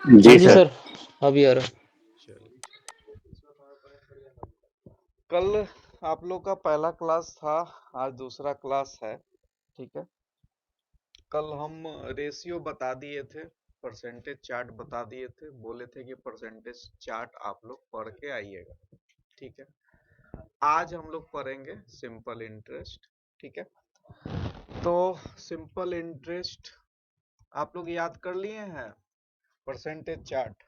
हाँ जी जी sir. Sir, अभी आ रहा। चलिए, कल आप लोग का पहला क्लास था, आज दूसरा क्लास है। ठीक है, कल हम रेशियो बता दिए थे, परसेंटेज चार्ट बता दिए थे, बोले थे कि परसेंटेज चार्ट आप लोग पढ़ के आइएगा। ठीक है, आज हम लोग पढ़ेंगे सिंपल इंटरेस्ट। ठीक है, तो सिंपल इंटरेस्ट आप लोग याद कर लिए हैं परसेंटेज चार्ट,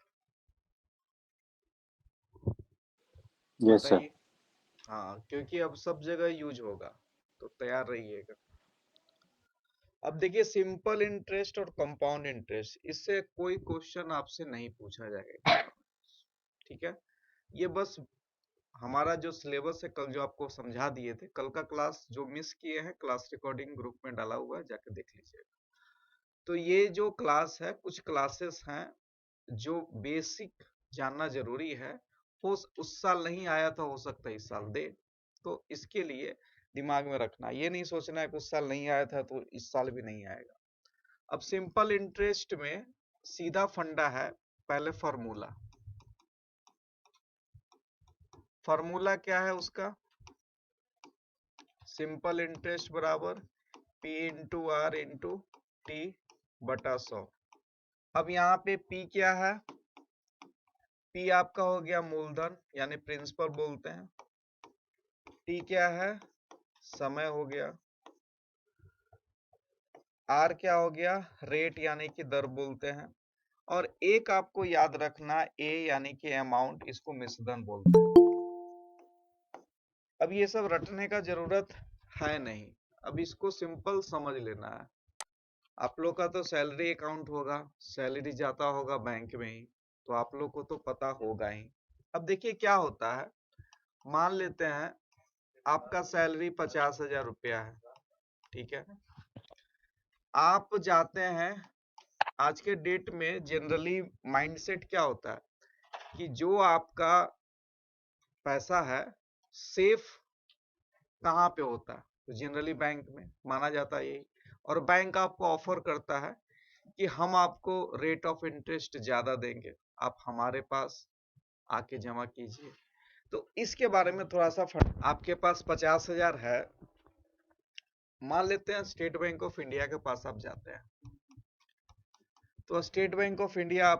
यस सर। बताइए। हाँ, क्योंकि अब सब जगह यूज होगा, तो तैयार रहिएगा। अब देखिए, सिंपल इंटरेस्ट और कंपाउंड इंटरेस्ट, इससे कोई क्वेश्चन आपसे नहीं पूछा जाएगा। ठीक है, ये बस हमारा जो सिलेबस है, कल जो आपको समझा दिए थे, कल का क्लास जो मिस किए हैं, क्लास रिकॉर्डिंग ग्रुप में डाला हुआ है, जाके देख लीजिएगा। तो ये जो क्लास है, कुछ क्लासेस हैं जो बेसिक जानना जरूरी है। हो उस साल नहीं आया था, हो सकता है इस साल दे, तो इसके लिए दिमाग में रखना, ये नहीं सोचना है कि उस साल नहीं आया था तो इस साल भी नहीं आएगा। अब सिंपल इंटरेस्ट में सीधा फंडा है, पहले फॉर्मूला। फॉर्मूला क्या है उसका? सिंपल इंटरेस्ट बराबर P into R into T बटा 100। अब यहाँ पे P क्या है? P आपका हो गया मूलधन, यानी प्रिंसिपल बोलते हैं। T क्या है? समय हो गया। R क्या हो गया? रेट यानी कि दर बोलते हैं। और एक आपको याद रखना, A यानी कि अमाउंट, इसको मिश्रधन बोलते हैं। अब ये सब रटने का जरूरत है नहीं, अब इसको सिंपल समझ लेना है। आप लोग का तो सैलरी अकाउंट होगा, सैलरी जाता होगा बैंक में ही, तो आप लोग को तो पता होगा ही। अब देखिए क्या होता है, मान लेते हैं आपका सैलरी 50,000 रुपया है। ठीक है, आप जाते हैं, आज के डेट में जनरली माइंडसेट क्या होता है कि जो आपका पैसा है सेफ कहाँ पे होता है, तो जनरली बैंक में माना जाता है यही। और बैंक आपको ऑफर करता है कि हम आपको रेट ऑफ इंटरेस्ट ज्यादा देंगे, आप हमारे पास आके जमा कीजिए। तो इसके बारे में थोड़ा सा आपके पास 50,000 है, मान लेते हैं स्टेट बैंक ऑफ इंडिया के पास आप जाते हैं, तो स्टेट बैंक ऑफ इंडिया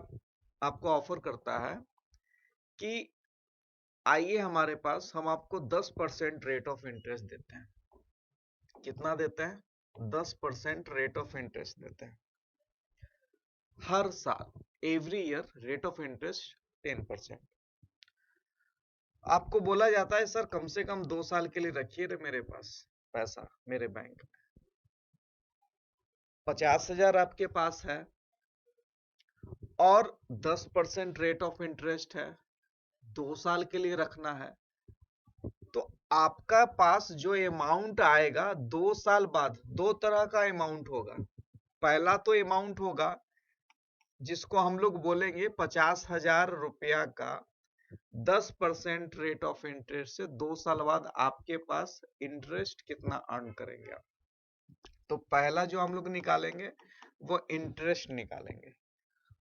आपको ऑफर करता है कि आइए हमारे पास, हम आपको 10% रेट ऑफ इंटरेस्ट देते हैं। कितना देते हैं? 10% रेट ऑफ इंटरेस्ट देते हैं हर साल, every year rate of interest 10%। आपको बोला जाता है सर कम से कम 2 साल के लिए रखिए रे मेरे पास पैसा, मेरे बैंक में। 50,000 आपके पास है और 10% रेट ऑफ इंटरेस्ट है, 2 साल के लिए रखना है, तो आपका पास जो अमाउंट आएगा 2 साल बाद, दो तरह का अमाउंट होगा। पहला तो अमाउंट होगा जिसको हम लोग बोलेंगे 50,000 रुपया का 10% रेट ऑफ इंटरेस्ट से 2 साल बाद आपके पास इंटरेस्ट कितना अर्न करेंगे आप। तो पहला जो हम लोग निकालेंगे वो इंटरेस्ट निकालेंगे।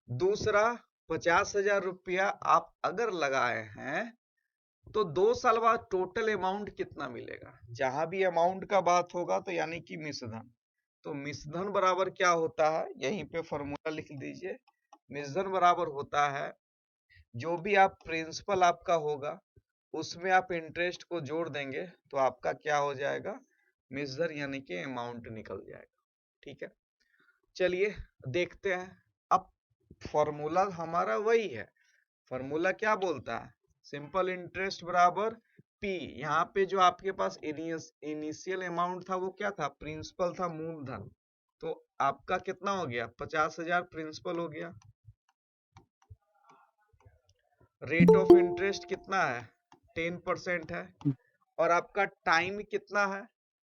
दूसरा, 50,000 रुपया आप अगर लगाए हैं तो 2 साल बाद टोटल अमाउंट कितना मिलेगा। जहां भी अमाउंट का बात होगा तो यानी कि मिश्रधन, तो मिश्रधन बराबर क्या होता है, यहीं पे फॉर्मूला लिख दीजिए। मिश्रधन बराबर होता है जो भी आप प्रिंसिपल आपका होगा उसमें आप इंटरेस्ट को जोड़ देंगे तो आपका क्या हो जाएगा, मिश्रधन यानी कि अमाउंट निकल जाएगा। ठीक है, चलिए देखते हैं। अब फॉर्मूला हमारा वही है, फॉर्मूला क्या बोलता है, सिंपल इंटरेस्ट बराबर पी। यहाँ पे जो आपके पास इनिशियल अमाउंट था वो क्या था, प्रिंसिपल था, मूलधन। तो आपका कितना हो गया, 50,000 प्रिंसिपल हो गया। रेट ऑफ इंटरेस्ट कितना है, 10% है। और आपका टाइम कितना है,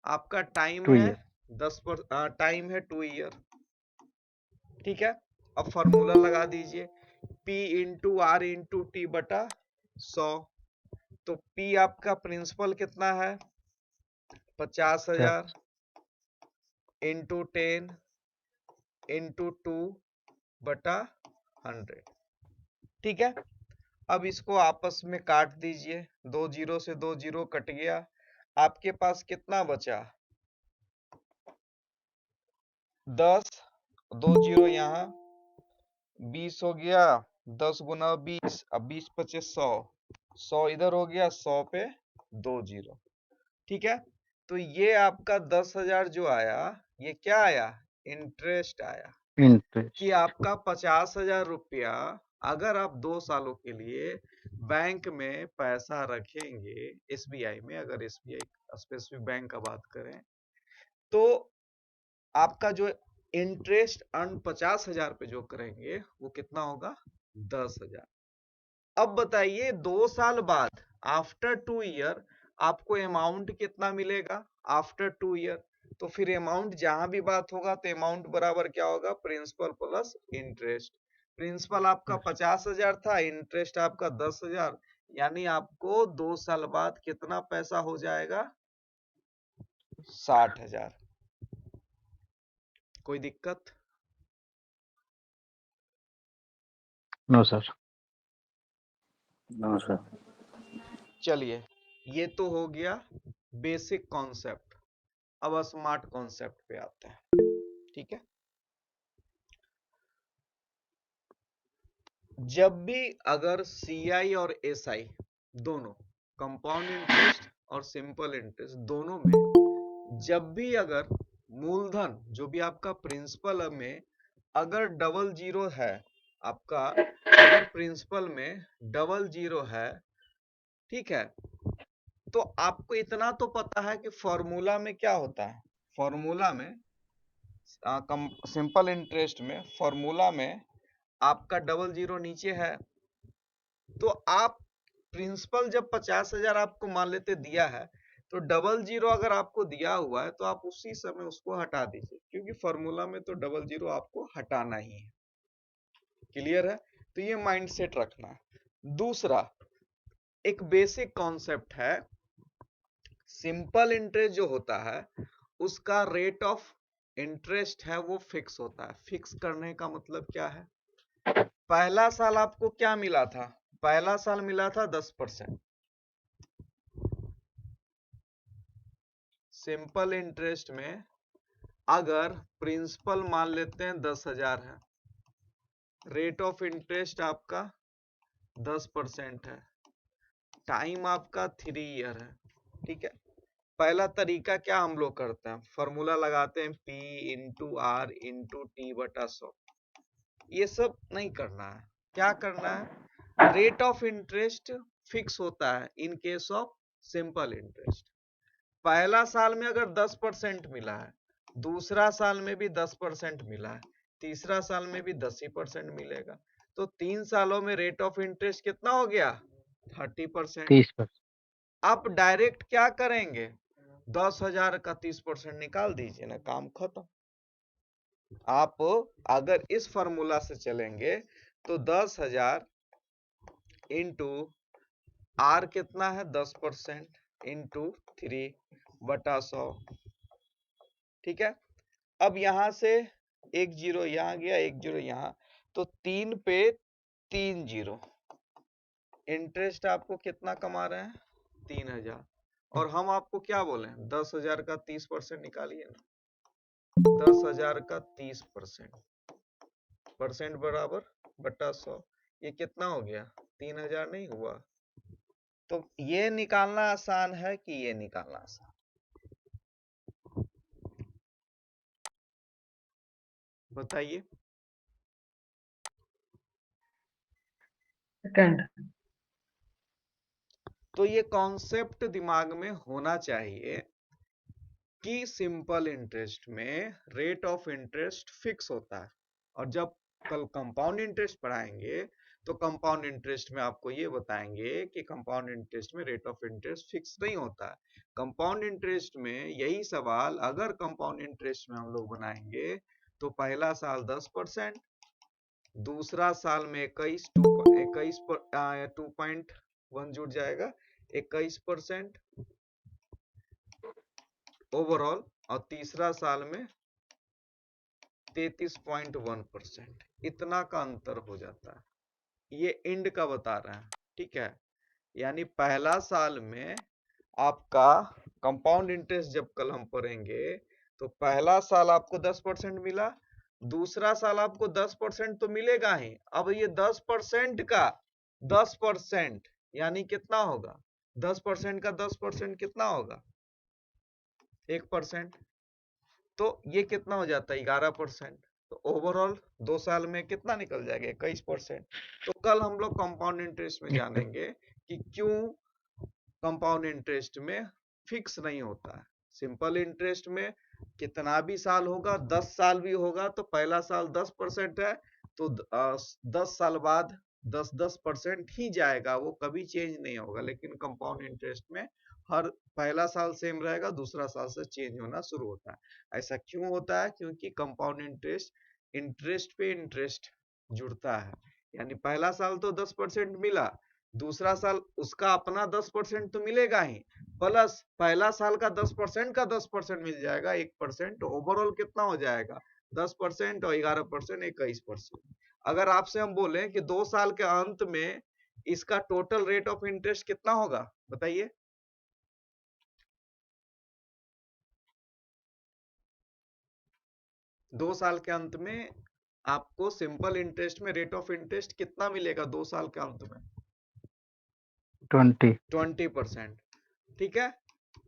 आपका टाइम 2 है ईयर। 10 है 2 ईयर। ठीक है, अब फॉर्मूला लगा दीजिए, P into R into T बटा 100। तो P आपका प्रिंसिपल कितना है, 50,000 इंटू 10 इंटू 2 बटा 100। ठीक है, अब इसको आपस में काट दीजिए, 2 जीरो से 2 जीरो कट गया, आपके पास कितना बचा 10, 2 जीरो यहाँ 20 हो गया, 10 गुना 20, अब 20 पचे 100, 100 इधर हो गया, 100 पे 2 जीरो। ठीक है, तो ये आपका 10,000 जो आया, ये क्या आया, इंटरेस्ट आया, कि इंटरेस्ट। आपका 50,000 रुपया अगर आप 2 सालों के लिए बैंक में पैसा रखेंगे, एसबीआई में, अगर एसबीआई स्पेसिफिक बैंक का बात करें, तो आपका जो इंटरेस्ट अर्न 50,000 पे जो करेंगे वो कितना होगा, 10,000। अब बताइए 2 साल बाद, आफ्टर 2 ईयर, आपको अमाउंट कितना मिलेगा आफ्टर 2 ईयर, तो फिर अमाउंट जहां भी बात होगा तो अमाउंट बराबर क्या होगा, प्रिंसिपल प्लस इंटरेस्ट। प्रिंसिपल आपका 50,000 था, इंटरेस्ट आपका 10,000, यानी आपको 2 साल बाद कितना पैसा हो जाएगा, 60,000। कोई दिक्कत? No sir. No sir. चलिए, ये तो हो गया बेसिक कॉन्सेप्ट। अब स्मार्ट कॉन्सेप्ट पे आते हैं। ठीक है, जब भी अगर सीआई और एसआई दोनों, कंपाउंड इंटरेस्ट और सिंपल इंटरेस्ट दोनों में, जब भी अगर मूलधन जो भी आपका प्रिंसिपल में अगर डबल जीरो है, आपका अगर प्रिंसिपल में डबल जीरो है, ठीक है, तो आपको इतना तो पता है कि फॉर्मूला में क्या होता है, फॉर्मूला में सिंपल इंटरेस्ट में फॉर्मूला में आपका डबल जीरो नीचे है, तो आप प्रिंसिपल जब 50,000 आपको मान लेते दिया है, तो डबल जीरो अगर आपको दिया हुआ है तो आप उसी समय उसको हटा दीजिए, क्योंकि फॉर्मूला में तो डबल जीरो आपको हटाना ही है। क्लियर है? तो ये माइंडसेट रखना है। दूसरा एक बेसिक कॉन्सेप्ट है, सिंपल इंटरेस्ट जो होता है उसका रेट ऑफ इंटरेस्ट है वो फिक्स होता है। फिक्स करने का मतलब क्या है, पहला साल आपको क्या मिला था, पहला साल मिला था 10%। सिंपल इंटरेस्ट में अगर प्रिंसिपल मान लेते हैं 10,000 है, रेट ऑफ इंटरेस्ट आपका 10% है, टाइम आपका 3 ईयर है। ठीक है, पहला तरीका क्या हम लोग करते हैं, फॉर्मूला लगाते हैं P into R into T बटा 100। ये सब नहीं करना है, क्या करना है, रेट ऑफ इंटरेस्ट फिक्स होता है in case of simple interest. पहला साल में अगर 10% मिला है, दूसरा साल में भी 10% मिला है, तीसरा साल में भी 10% मिलेगा, तो 3 सालों में रेट ऑफ इंटरेस्ट कितना हो गया, 30%। 30%। आप डायरेक्ट क्या करेंगे, 10,000 का 30% निकाल दीजिए ना, काम खत्म। आप अगर इस फॉर्मूला से चलेंगे तो 10,000 इंटू आर कितना है 10% इंटू 3/100। ठीक है, अब यहां से एक जीरो यहां गया, एक जीरो यहां, तो 3 पे 3 जीरो, इंटरेस्ट आपको कितना कमा रहे हैं, 3,000। और हम आपको क्या बोले, 10,000 का 30% निकालिए ना, 10,000 का 30%, परसेंट बराबर बटा 100, ये कितना हो गया, 3,000 नहीं हुआ। तो ये निकालना आसान है कि ये निकालना आसान, बताइए। सेकंड। तो ये कॉन्सेप्ट दिमाग में होना चाहिए कि सिंपल इंटरेस्ट में रेट ऑफ इंटरेस्ट फिक्स होता है, और जब कल कंपाउंड इंटरेस्ट पढ़ाएंगे तो कंपाउंड इंटरेस्ट में आपको ये बताएंगे कि कंपाउंड इंटरेस्ट में रेट ऑफ इंटरेस्ट फिक्स नहीं होता है। कंपाउंड इंटरेस्ट में यही सवाल अगर कंपाउंड इंटरेस्ट में हम लोग बनाएंगे तो पहला साल 10%, दूसरा साल में 2.1 जुड़ जाएगा, 21% ओवरऑल, और तीसरा साल में 33.1%, इतना का अंतर हो जाता है। ये एंड का बता रहे हैं, ठीक है। यानी पहला साल में आपका कंपाउंड इंटरेस्ट जब कल हम पढ़ेंगे तो पहला साल आपको 10% मिला, दूसरा साल आपको 10% तो मिलेगा ही। अब ये 10% का 10% यानी कितना होगा? 10% का 10% कितना होगा? 1%। तो ये कितना हो जाता है? 11%। तो ओवरऑल 2 साल में कितना निकल जाएगा? 21%। तो कल हम लोग कंपाउंड इंटरेस्ट में जानेंगे कि क्यों कंपाउंड इंटरेस्ट में फिक्स नहीं होता है। सिंपल इंटरेस्ट में कितना भी साल होगा, 10 साल भी होगा तो पहला साल 10% है तो 10 साल बाद 10% ही जाएगा, वो कभी चेंज नहीं होगा। लेकिन कंपाउंड इंटरेस्ट में हर पहला साल सेम रहेगा, दूसरा साल से चेंज होना शुरू होता है। ऐसा क्यों होता है? क्योंकि कंपाउंड इंटरेस्ट पे इंटरेस्ट जुड़ता है। यानी पहला साल तो 10% मिला, दूसरा साल उसका अपना 10% तो मिलेगा ही, प्लस पहला साल का 10% का 10% मिल जाएगा, 1%। तो ओवरऑल कितना हो जाएगा? 10% और 11% 21%। अगर आपसे हम बोले कि 2 साल के अंत में इसका टोटल रेट ऑफ इंटरेस्ट कितना होगा, बताइए। दो साल के अंत में आपको सिंपल इंटरेस्ट में रेट ऑफ इंटरेस्ट कितना मिलेगा? 2 साल के अंत में 20%, ठीक है।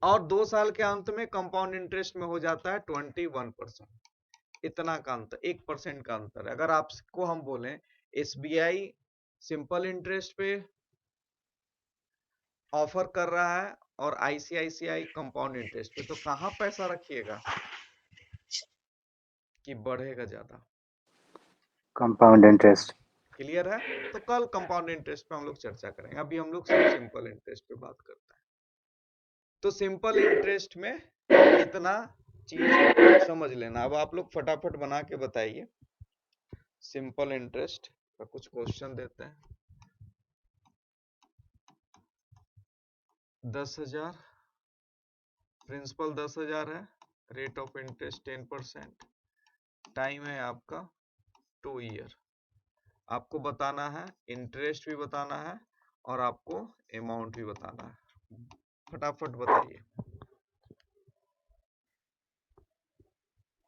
और 2 साल के अंत में कंपाउंड इंटरेस्ट में हो जाता है 21%। इतना का अंतर, 1% का अंतर है। अगर आपको हम बोलें एसबीआई सिंपल इंटरेस्ट पे ऑफर कर रहा है और आईसीआईसीआई कंपाउंड इंटरेस्ट पे, तो कहां पैसा रखिएगा कि बढ़ेगा ज्यादा? Compound interest. क्लियर है? तो कल कंपाउंड इंटरेस्ट पे हम लोग चर्चा करेंगे, अभी हम लोग सिर्फ सिंपल इंटरेस्ट पे बात करते हैं। तो सिंपल इंटरेस्ट में इतना चीज समझ लेना। अब आप लोग फटाफट बना के बताइए। सिंपल इंटरेस्ट का कुछ क्वेश्चन देते हैं। 10,000, प्रिंसिपल 10,000 है, रेट ऑफ इंटरेस्ट 10%, टाइम है आपका 2 ईयर। आपको बताना है, इंटरेस्ट भी बताना है और आपको अमाउंट भी बताना है। फटाफट बताइए।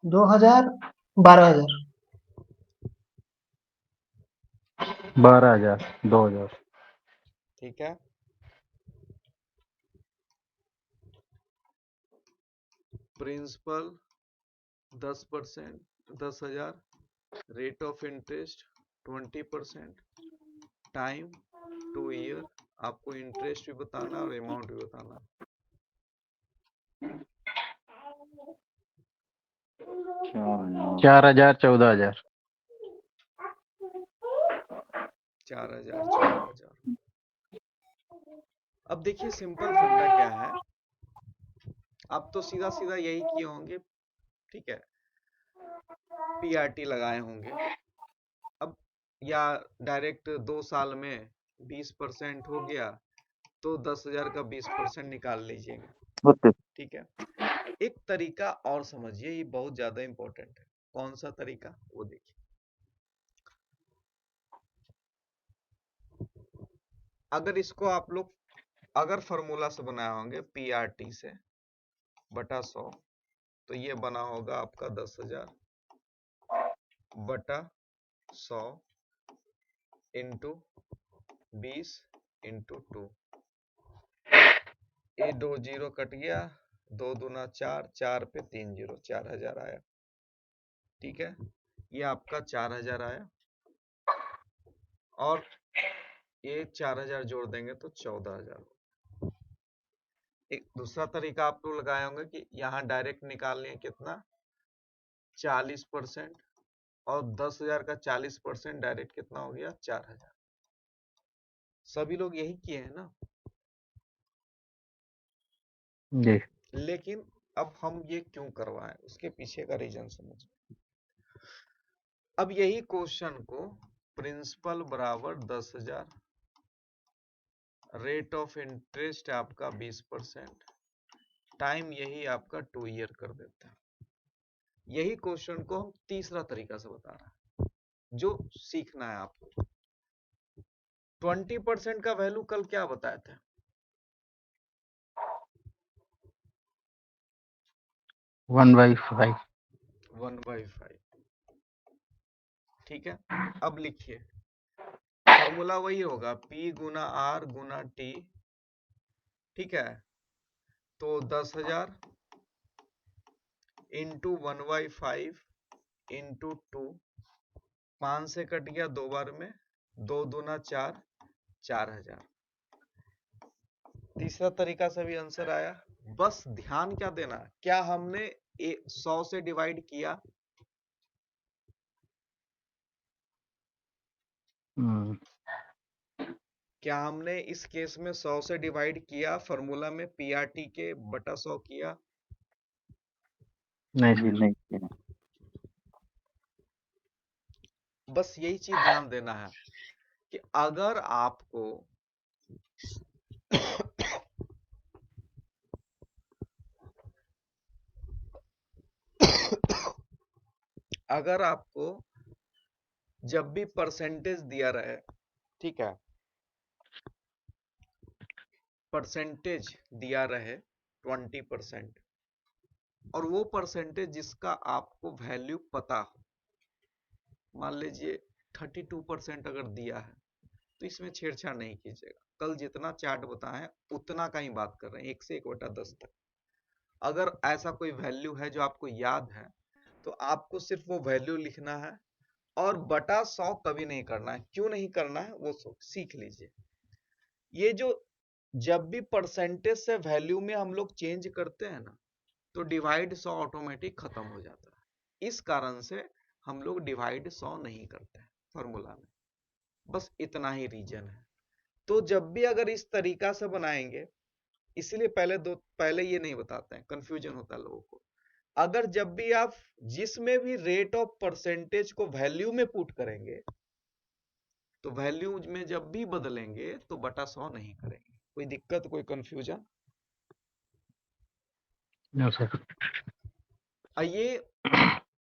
2,000, 12,000। 12,000, 2,000। ठीक है, principal 10%, 10,000, rate of interest 20%, time 2 year. आपको इंटरेस्ट भी बताना और अमाउंट भी बताना। 4,000, 14,000। 4,000, 14,000। अब देखिए सिंपल फंडा क्या है, आप तो सीधा सीधा यही किए होंगे, ठीक है, पीआरटी लगाए होंगे। अब या डायरेक्ट 2 साल में 20% हो गया तो 10,000 का 20% निकाल लीजिएगा, ठीक है। एक तरीका और समझिए, ये बहुत ज्यादा इंपॉर्टेंट है। कौन सा तरीका? वो देखिए। अगर इसको आप लोग अगर फॉर्मूला से बनाए होंगे पीआरटी से बटा 100, तो ये बना होगा आपका 10,000 बटा 100 इंटू 20 इंटू 2। ये 2 जीरो कट गया, 2 दूना 4, 4 पे 3 जीरो, 4,000 आया, ठीक है। ये आपका 4,000 आया और ये 4,000 जोड़ देंगे तो 14,000। एक दूसरा तरीका आप लोग लगाए होंगे कि यहाँ डायरेक्ट निकाल लिए कितना, 40%, और 10,000 का 40% डायरेक्ट कितना हो गया, 4,000। सभी लोग यही किए हैं ना। जी। लेकिन अब हम ये क्यों करवाएं, उसके पीछे का रीजन समझ। अब यही क्वेश्चन को प्रिंसिपल बराबर 10,000, रेट ऑफ इंटरेस्ट आपका 20%, टाइम यही आपका 2 ईयर कर देता है। यही क्वेश्चन को हम तीसरा तरीका से बता रहे हैं, जो सीखना है आपको। 20% का वैल्यू कल क्या बताए थे? 1/5। 1/5। ठीक है, अब लिखिए फॉर्मूला वही होगा P गुना R गुना T। ठीक है, तो 10,000 इंटू 1/5 इंटू 2, 5 से कट गया 2 बार में, 2 दूना 4, 4,000। तीसरा तरीका से भी आंसर आया। बस ध्यान क्या देना, क्या हमने 100 से डिवाइड किया? हम्म, क्या हमने इस केस में 100 से डिवाइड किया? फॉर्मूला में PRT के बटा 100 किया? नहीं जी। नहीं किया। बस यही चीज ध्यान देना है कि अगर आपको अगर आपको जब भी परसेंटेज दिया रहे, ठीक है, परसेंटेज दिया रहे 20%, और वो परसेंटेज जिसका आपको वैल्यू पता हो, मान लीजिए 32% अगर दिया है, तो इसमें छेड़छाड़ नहीं कीजिएगा। कल जितना चार्ट बताए उतना का ही बात कर रहे हैं, 1 से 1/10 तक। अगर ऐसा कोई वैल्यू है जो आपको याद है, तो आपको सिर्फ वो वैल्यू लिखना है, और बटा 100 कभी नहीं करना है। क्यों नहीं करना है वो सीख लीजिए। ये जो जब भी परसेंटेज से वैल्यू में हम लोग चेंज करते हैं ना, तो डिवाइड 100 ऑटोमेटिक खत्म हो जाता है। इस कारण से हम लोग डिवाइड 100 नहीं करते हैं फॉर्मूला में। बस इतना ही रीजन है। तो जब भी अगर इस तरीका से बनाएंगे, इसलिए पहले ये नहीं बताते हैं, कंफ्यूजन होता है लोगों को। अगर जब भी आप जिसमें भी रेट ऑफ परसेंटेज को वैल्यू में पुट करेंगे, तो वैल्यू में जब भी बदलेंगे तो बटा 100 नहीं करेंगे। कोई दिक्कत, कोई कंफ्यूजन? No sir.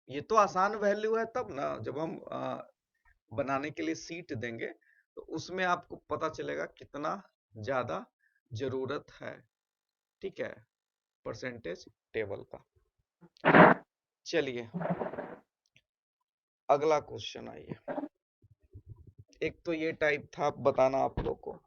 ये तो आसान वैल्यू है तब ना, जब हम बनाने के लिए सीट देंगे तो उसमें आपको पता चलेगा कितना ज्यादा जरूरत है। ठीक है, परसेंटेज टेबल का। चलिए अगला क्वेश्चन आइए। एक तो ये टाइप था, बताना आप लोग को।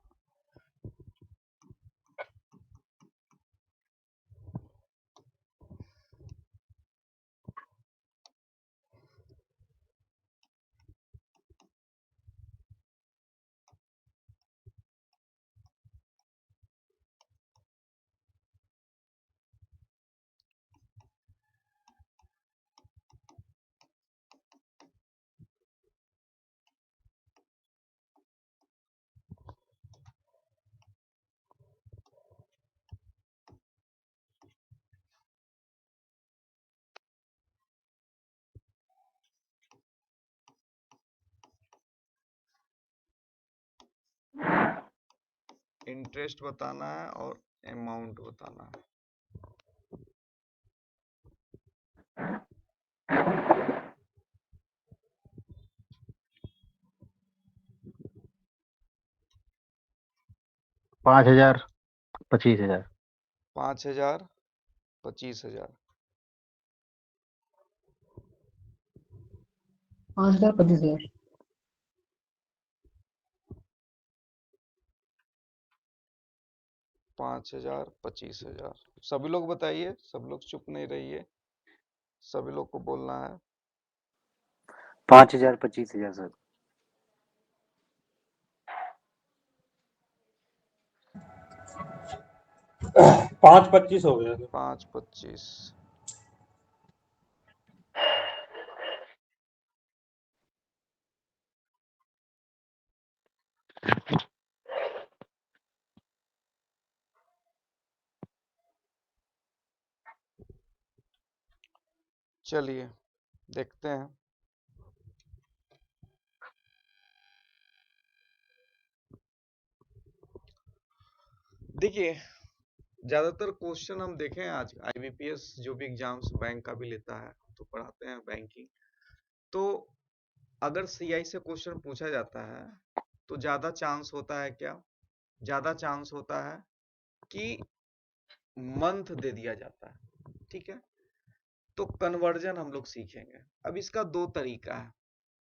इंटरेस्ट बताना है और अमाउंट बताना है। पाँच हजार 25,000। 5,000 25,000। 5,000 25,000। 5,000 25,000। सभी लोग बताइए, सब लोग चुप नहीं रहिए, सभी लोग को बोलना है। 5,000 25,000 सर। 5-25 हो गया। 5-25। चलिए देखते हैं। देखिए ज्यादातर क्वेश्चन हम देखें आज, IBPS जो भी एग्जाम्स बैंक का भी लेता है तो पढ़ाते हैं बैंकिंग, तो अगर CI से क्वेश्चन पूछा जाता है तो ज्यादा चांस होता है क्या, ज्यादा चांस होता है कि मंथ दे दिया जाता है। ठीक है, तो कन्वर्जन हम लोग सीखेंगे। अब इसका दो तरीका है।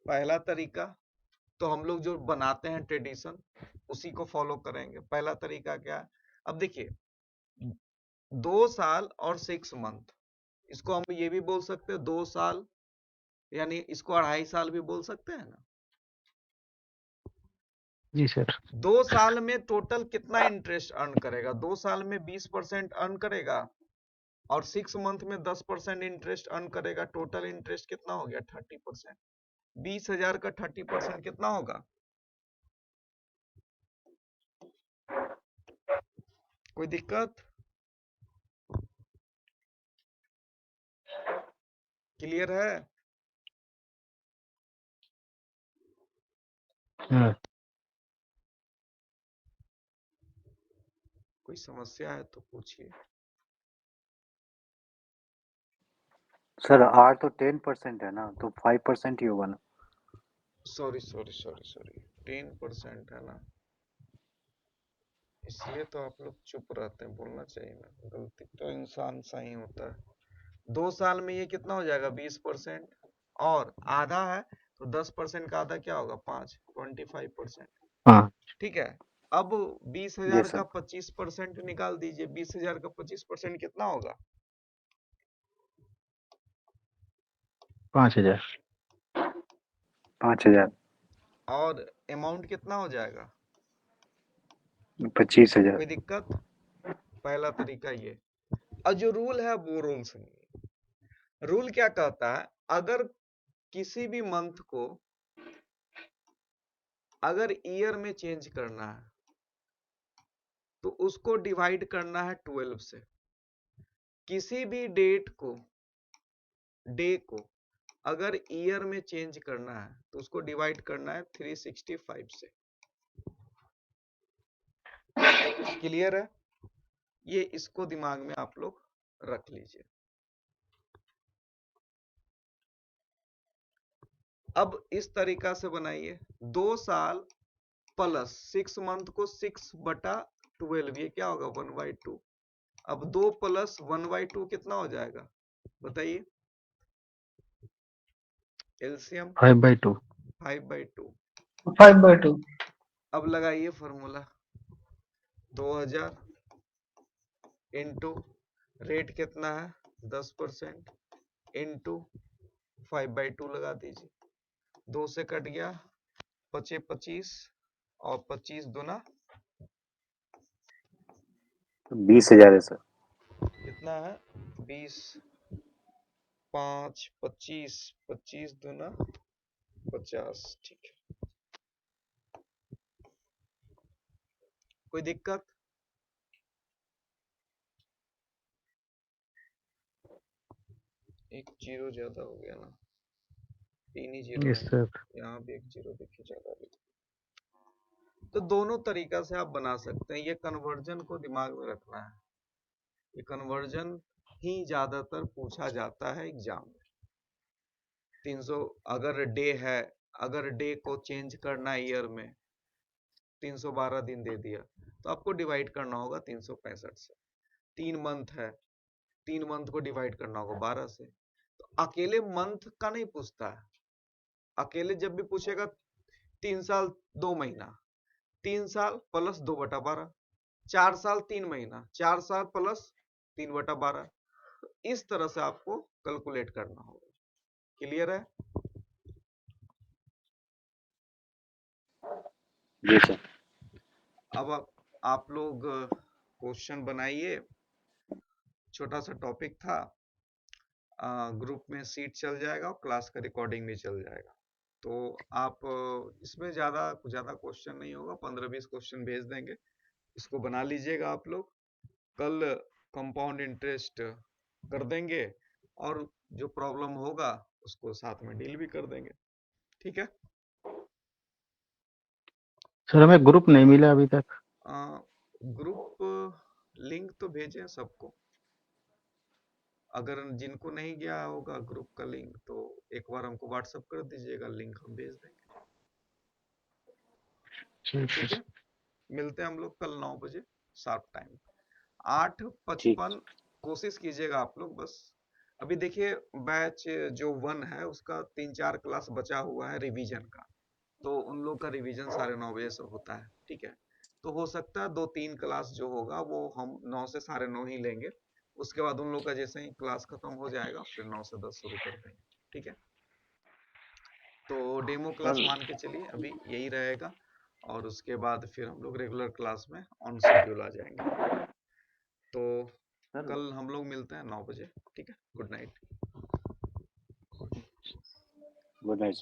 पहला तरीका तो हम लोग जो बनाते हैं ट्रेडिशन उसी को फॉलो करेंगे। पहला तरीका क्या है, अब देखिए 2 साल और 6 मंथ, इसको हम ये भी बोल सकते हैं 2 साल, यानी इसको 2.5 साल भी बोल सकते हैं ना। जी सर। 2 साल में टोटल कितना इंटरेस्ट अर्न करेगा, 2 साल में 20% अर्न करेगा और 6 मंथ में 10% इंटरेस्ट अर्न करेगा। टोटल इंटरेस्ट कितना हो गया 30%। 20,000 का 30% कितना होगा, कोई दिक्कत, क्लियर है? हाँ, कोई समस्या है तो पूछिए। सर आर तो 10% है ना, तो 5% ही होगा ना। सॉरी सॉरी सॉरी सॉरी, 10% है ना, इसलिए तो आप लोग चुप रहते हैं, बोलना चाहिए ना, गलती तो इंसान सा ही होता है। 2 साल में ये कितना हो जाएगा 20%, और आधा है तो 10% का आधा क्या होगा 25% हाँ। ठीक है। अब 20,000 जी का सर। 25% निकाल दीजिए, 20,000 का 25% कितना होगा, 5,000। 5,000। और अमाउंट कितना हो जाएगा, 25,000। कोई दिक्कत। पहला तरीका ये। और जो रूल है वो रूल सुनिए। रूल क्या कहता है, अगर किसी भी मंथ को अगर ईयर में चेंज करना है तो उसको डिवाइड करना है 12 से। किसी भी डेट को, डे को अगर ईयर में चेंज करना है तो उसको डिवाइड करना है 365 से। क्लियर है? ये इसको दिमाग में आप लोग रख लीजिए। अब इस तरीका से बनाइए, 2 साल प्लस 6 मंथ को 6/12, ये क्या होगा 1/2। अब 2 प्लस 1/2 कितना हो जाएगा बताइए, एलसीएम 5/2। 5/2। 5/2। अब लगाइए फॉर्मूला, 2000 इंटू रेट कितना है 10% इंटू 5/2 लगा दीजिए। 2 से कट गया 25 और 25 दूना तो 20,000 है सर। कितना है 20, 5, 25, 25 दूना 50। ठीक है, कोई दिक्कत? एक जीरो ज्यादा हो गया ना, 3 ही जीरो यस है ना, सर। यहाँ भी एक जीरो देखिए ज्यादा भी। तो दोनों तरीका से आप बना सकते हैं। ये कन्वर्जन को दिमाग में रखना है, ये कन्वर्जन ही ज्यादातर पूछा जाता है एग्जाम में। 300 अगर डे है, अगर डे को चेंज करना है ईयर में, 312 दिन दे दिया तो आपको डिवाइड करना होगा 365 से। 3 मंथ है, 3 मंथ को डिवाइड करना होगा 12 से। तो अकेले मंथ का नहीं पूछता है, अकेले जब भी पूछेगा 3 साल 2 महीना, 3 साल प्लस 2/12, 4 साल 3 महीना, 4 साल प्लस 3/12, इस तरह से आपको कैलकुलेट करना होगा। क्लियर है? जी सर। अब आप लोग क्वेश्चन बनाइए। छोटा सा टॉपिक था, ग्रुप में सीट चल जाएगा और क्लास का रिकॉर्डिंग भी चल जाएगा। तो आप इसमें ज्यादा क्वेश्चन नहीं होगा, 15-20 क्वेश्चन भेज देंगे, इसको बना लीजिएगा आप लोग। कल कंपाउंड इंटरेस्ट कर देंगे और जो प्रॉब्लम होगा उसको साथ में डील भी कर देंगे। ठीक है? सर हमें ग्रुप नहीं मिला अभी तक। ग्रुप लिंक तो भेजें सबको, अगर जिनको नहीं गया होगा ग्रुप का लिंक तो एक बार हमको व्हाट्सएप कर दीजिएगा, लिंक हम भेज देंगे। ठीक है, मिलते हैं हम लोग कल 9 बजे शार्प टाइम। ठीक 8:55 कोशिश कीजिएगा आप लोग बस। अभी देखिए बैच जो 1 है उसका 3-4 क्लास बचा हुआ है रिवीजन का, तो उन लोग का रिवीजन 9:30 बजे से होता है। ठीक है, तो हो सकता है 2-3 क्लास जो होगा वो हम 9 से 9:30 ही लेंगे। उसके बाद उन लोग का जैसे ही क्लास खत्म हो जाएगा फिर 9 से 10 शुरू कर देंगे। ठीक है, तो डेमो क्लास सर मान के चलिए अभी यही रहेगा, और उसके बाद फिर हम लोग रेगुलर क्लास में ऑन शेड्यूल आ जाएंगे। तो सर कल हम लोग मिलते हैं 9 बजे। ठीक है, गुड नाइट। Good night.